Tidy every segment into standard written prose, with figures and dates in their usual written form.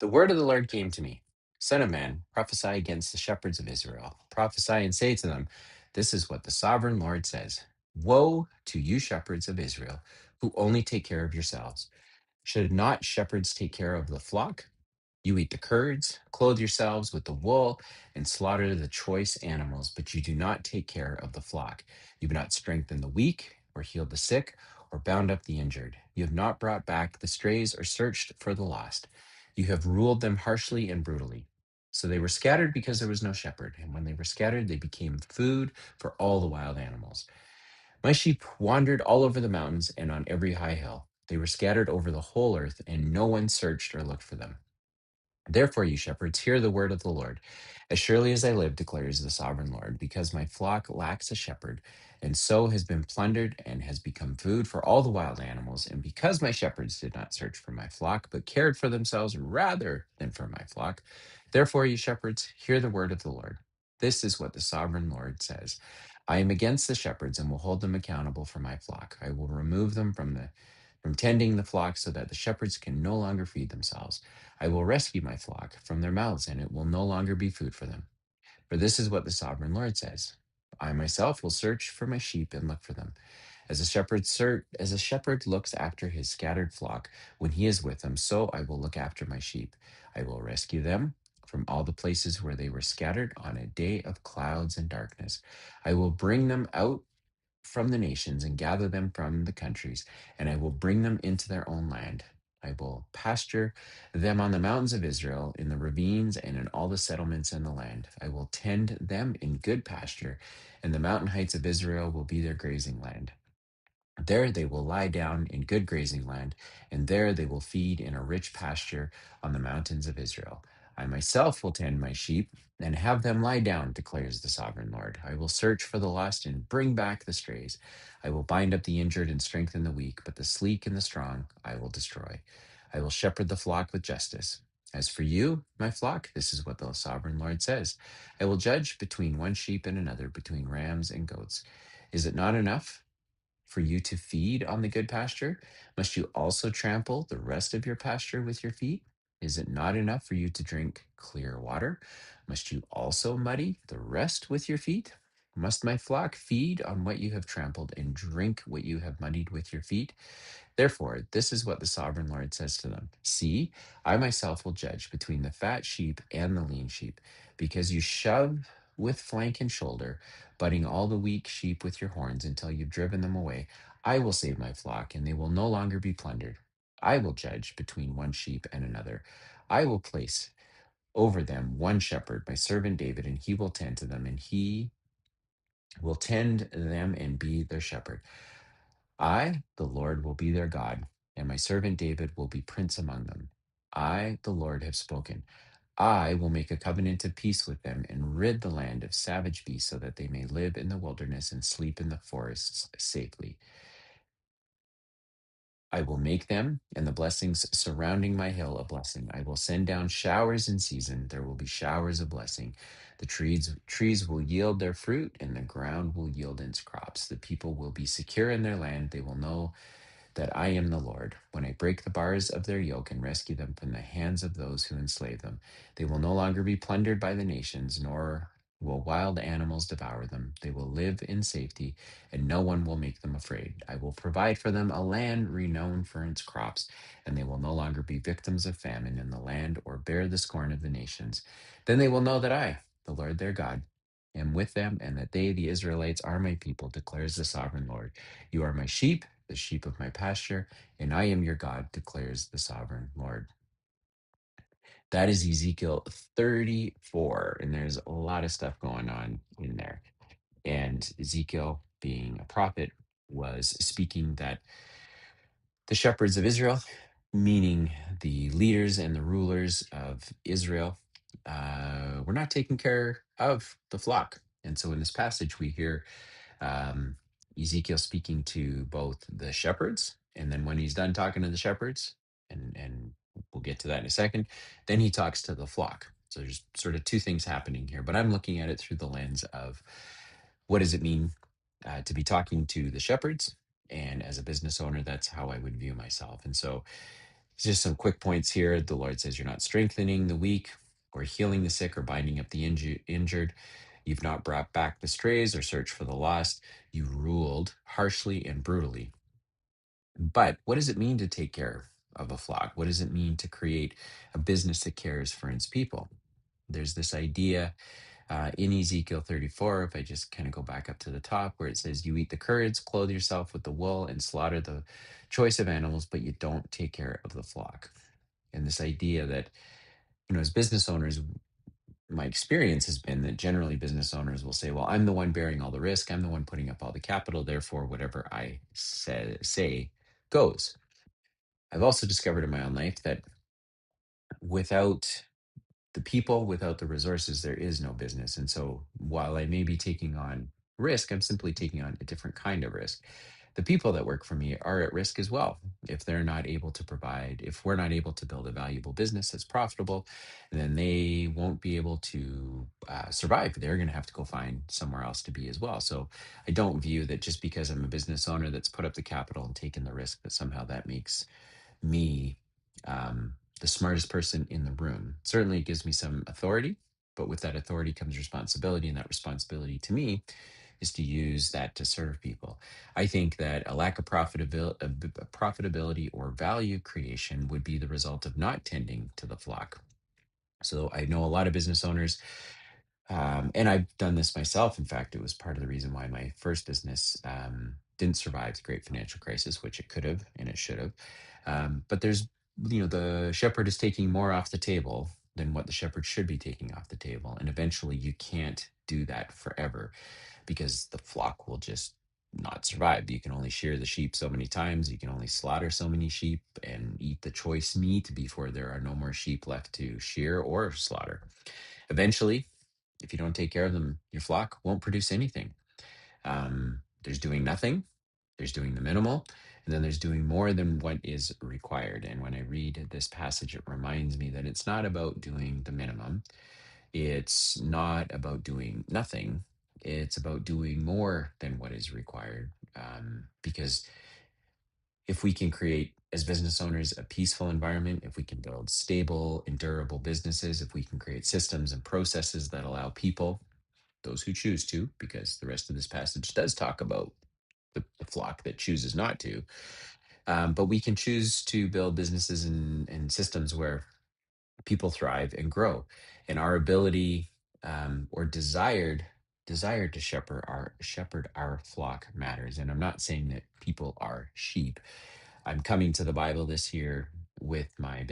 The word of the Lord came to me. Son of man, prophesy against the shepherds of Israel. Prophesy and say to them, this is what the sovereign Lord says. Woe to you, shepherds of Israel, who only take care of yourselves. Should not shepherds take care of the flock? You eat the curds, clothe yourselves with the wool, and slaughter the choice animals, but you do not take care of the flock. You have not strengthened the weak, or healed the sick, or bound up the injured. You have not brought back the strays, or searched for the lost. You have ruled them harshly and brutally. So they were scattered because there was no shepherd, and when they were scattered, they became food for all the wild animals. My sheep wandered all over the mountains and on every high hill. They were scattered over the whole earth, and no one searched or looked for them. Therefore, you shepherds, hear the word of the Lord. As surely as I live, declares the sovereign Lord, because my flock lacks a shepherd, and so has been plundered and has become food for all the wild animals, and because my shepherds did not search for my flock, but cared for themselves rather than for my flock, therefore, you shepherds, hear the word of the Lord. This is what the sovereign Lord says. I am against the shepherds and will hold them accountable for my flock. I will remove them from tending the flock so that the shepherds can no longer feed themselves. I will rescue my flock from their mouths, and it will no longer be food for them. For this is what the sovereign Lord says. I myself will search for my sheep and look for them. As a shepherd looks after his scattered flock when he is with them, so I will look after my sheep. I will rescue them from all the places where they were scattered on a day of clouds and darkness. I will bring them out from the nations and gather them from the countries, and I will bring them into their own land. I will pasture them on the mountains of Israel, in the ravines, and in all the settlements in the land. I will tend them in good pasture, and the mountain heights of Israel will be their grazing land. There they will lie down in good grazing land, and there they will feed in a rich pasture on the mountains of Israel. I myself will tend my sheep and have them lie down, declares the sovereign Lord. I will search for the lost and bring back the strays. I will bind up the injured and strengthen the weak, but the sleek and the strong I will destroy. I will shepherd the flock with justice. As for you, my flock, this is what the sovereign Lord says. I will judge between one sheep and another, between rams and goats. Is it not enough for you to feed on the good pasture? Must you also trample the rest of your pasture with your feet? Is it not enough for you to drink clear water? Must you also muddy the rest with your feet? Must my flock feed on what you have trampled and drink what you have muddied with your feet? Therefore, this is what the sovereign Lord says to them. See, I myself will judge between the fat sheep and the lean sheep, because you shove with flank and shoulder, butting all the weak sheep with your horns until you've driven them away. I will save my flock, and they will no longer be plundered. I will judge between one sheep and another. I will place over them one shepherd, my servant David, and he will tend to them, and he will tend them and be their shepherd. I, the Lord, will be their God, and my servant David will be prince among them. I, the Lord, have spoken. I will make a covenant of peace with them and rid the land of savage beasts so that they may live in the wilderness and sleep in the forests safely. I will make them and the blessings surrounding my hill a blessing. I will send down showers in season. There will be showers of blessing. The trees will yield their fruit, and the ground will yield its crops. The people will be secure in their land. They will know that I am the Lord, when I break the bars of their yoke and rescue them from the hands of those who enslave them. They will no longer be plundered by the nations, nor will wild animals devour them. They will live in safety, and no one will make them afraid. I will provide for them a land renowned for its crops, and they will no longer be victims of famine in the land or bear the scorn of the nations. Then they will know that I, the Lord their God, am with them, and that they, the Israelites, are my people, declares the sovereign Lord. You are my sheep, the sheep of my pasture, and I am your God, declares the sovereign Lord. That is Ezekiel 34, and there's a lot of stuff going on in there. And Ezekiel, being a prophet, was speaking that the shepherds of Israel, meaning the leaders and the rulers of Israel, were not taking care of the flock. And so in this passage, we hear um, Ezekiel speaking to both the shepherds, and then when he's done talking to the shepherds, and we'll get to that in a second, then he talks to the flock. So there's sort of two things happening here, but I'm looking at it through the lens of what does it mean to be talking to the shepherds, and as a business owner, that's how I would view myself. And so Just some quick points here. The Lord says you're not strengthening the weak or healing the sick or binding up the injured. You've not brought back the strays or searched for the lost. You ruled harshly and brutally. But what does it mean to take care of a flock? What does it mean to create a business that cares for its people? There's this idea in Ezekiel 34, if I just kind of go back up to the top, where it says, "You eat the curds, clothe yourself with the wool, and slaughter the choice of animals, but you don't take care of the flock." And this idea that, as business owners, my experience has been that generally business owners will say, "Well, I'm the one bearing all the risk. I'm the one putting up all the capital. Therefore, whatever I say goes." I've also discovered in my own life that without the people, without the resources, there is no business. And so while I may be taking on risk, I'm simply taking on a different kind of risk. The people that work for me are at risk as well. If they're not able to provide, if we're not able to build a valuable business that's profitable, then they won't be able to survive. They're going to have to go find somewhere else to be as well. So I don't view that just because I'm a business owner that's put up the capital and taken the risk, that somehow that makes me the smartest person in the room. Certainly, it gives me some authority, but with that authority comes responsibility, and that responsibility to me is to use that to serve people. I think that a lack of profitability or value creation would be the result of not tending to the flock. So I know a lot of business owners, and I've done this myself. In fact, it was part of the reason why my first business didn't survive the great financial crisis, which it could have and it should have. But the shepherd is taking more off the table than what the shepherd should be taking off the table. And eventually you can't do that forever because the flock will just not survive. You can only shear the sheep so many times. You can only slaughter so many sheep and eat the choice meat before there are no more sheep left to shear or slaughter. Eventually, if you don't take care of them, your flock won't produce anything. There's doing nothing, there's doing the minimal, and then there's doing more than what is required. And when I read this passage, it reminds me that it's not about doing the minimum, it's not about doing nothing, it's about doing more than what is required. Because if we can create, as business owners, a peaceful environment, if we can build stable and durable businesses, if we can create systems and processes that allow people, those who choose to, because the rest of this passage does talk about the flock that chooses not to. But we can choose to build businesses and systems where people thrive and grow. And our ability or desire to shepherd our flock matters. And I'm not saying that people are sheep. I'm coming to the Bible this year with my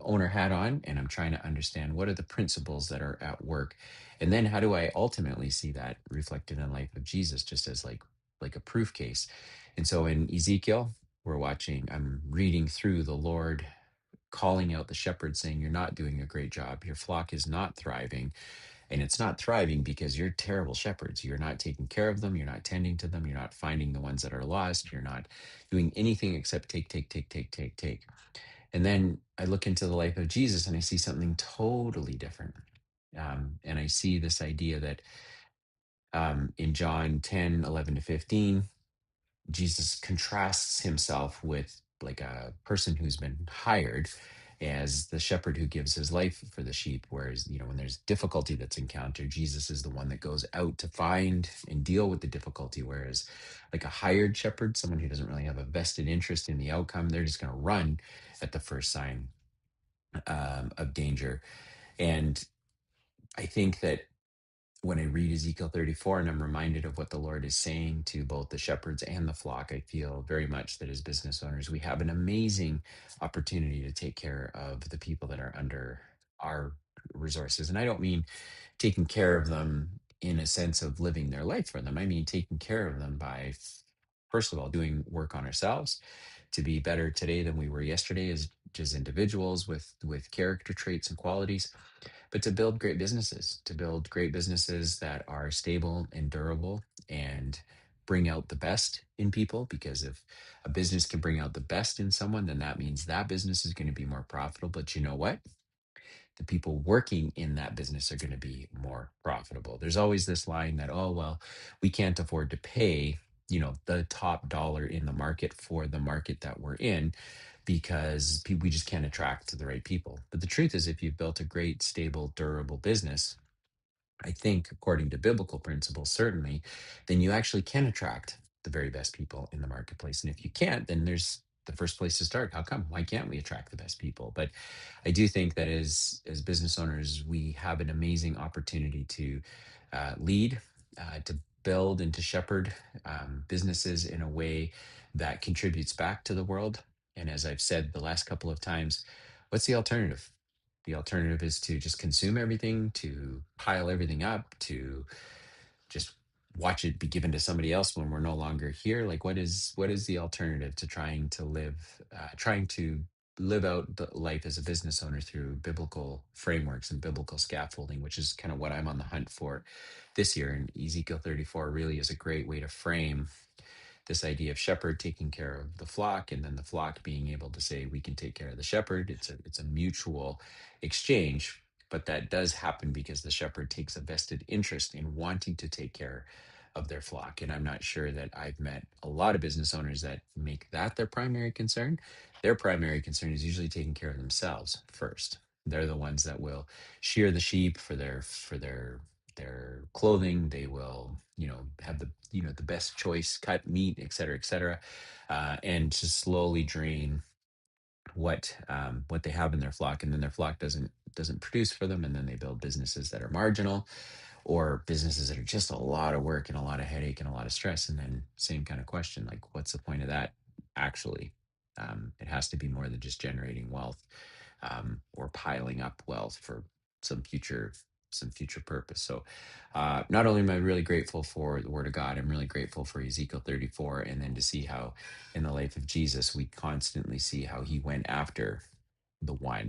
owner hat on, and I'm trying to understand what are the principles that are at work, and then how do I ultimately see that reflected in the life of Jesus, just as like a proof case. And so in Ezekiel, I'm reading through the Lord calling out the shepherd, saying, "You're not doing a great job. Your flock is not thriving." And it's not thriving because you're terrible shepherds. You're not taking care of them. You're not tending to them. You're not finding the ones that are lost. You're not doing anything except take, take, take, take, take, take. And then I look into the life of Jesus and I see something totally different. And I see this idea that in John 10:11 to 15, Jesus contrasts himself with like a person who's been hired as the shepherd who gives his life for the sheep. Whereas, when there's difficulty that's encountered, Jesus is the one that goes out to find and deal with the difficulty. Whereas, like a hired shepherd, someone who doesn't really have a vested interest in the outcome, they're just going to run at the first sign of danger. And I think that when I read Ezekiel 34 and I'm reminded of what the Lord is saying to both the shepherds and the flock, I feel very much that as business owners, we have an amazing opportunity to take care of the people that are under our resources. And I don't mean taking care of them in a sense of living their life for them. I mean taking care of them by, first of all, doing work on ourselves to be better today than we were yesterday as individuals with character traits and qualities, but to build great businesses that are stable and durable and bring out the best in people. Because if a business can bring out the best in someone, then that means that business is going to be more profitable. But you know what? The people working in that business are going to be more profitable. There's always this line that, oh, well, we can't afford to pay. the top dollar in the market for the market that we're in, because we just can't attract the right people. But the truth is, if you've built a great, stable, durable business, I think, according to biblical principles, certainly, then you actually can attract the very best people in the marketplace. And if you can't, then there's the first place to start. How come? Why can't we attract the best people? But I do think that as business owners, we have an amazing opportunity to lead, to build, and to shepherd businesses in a way that contributes back to the world. And as I've said the last couple of times, what's the alternative? The alternative is to just consume everything, to pile everything up, to just watch it be given to somebody else when we're no longer here. Like, what is the alternative to trying to live out the life as a business owner through biblical frameworks and biblical scaffolding, which is kind of what I'm on the hunt for this year. And Ezekiel 34 really is a great way to frame this idea of shepherd taking care of the flock, and then the flock being able to say, we can take care of the shepherd. It's a mutual exchange, but that does happen because the shepherd takes a vested interest in wanting to take care of their flock. And I'm not sure that I've met a lot of business owners that make that their primary concern. Their primary concern is usually taking care of themselves first. They're the ones that will shear the sheep for their clothing. They will, have the best choice cut meat, et cetera, and to slowly drain what they have in their flock, and then their flock doesn't produce for them, and then they build businesses that are marginal, or businesses that are just a lot of work and a lot of headache and a lot of stress. And then same kind of question, like, what's the point of that? Actually, it has to be more than just generating wealth, or piling up wealth for some future some future purpose. So not only am I really grateful for the word of God, I'm really grateful for Ezekiel 34, and then to see how in the life of Jesus we constantly see how he went after the one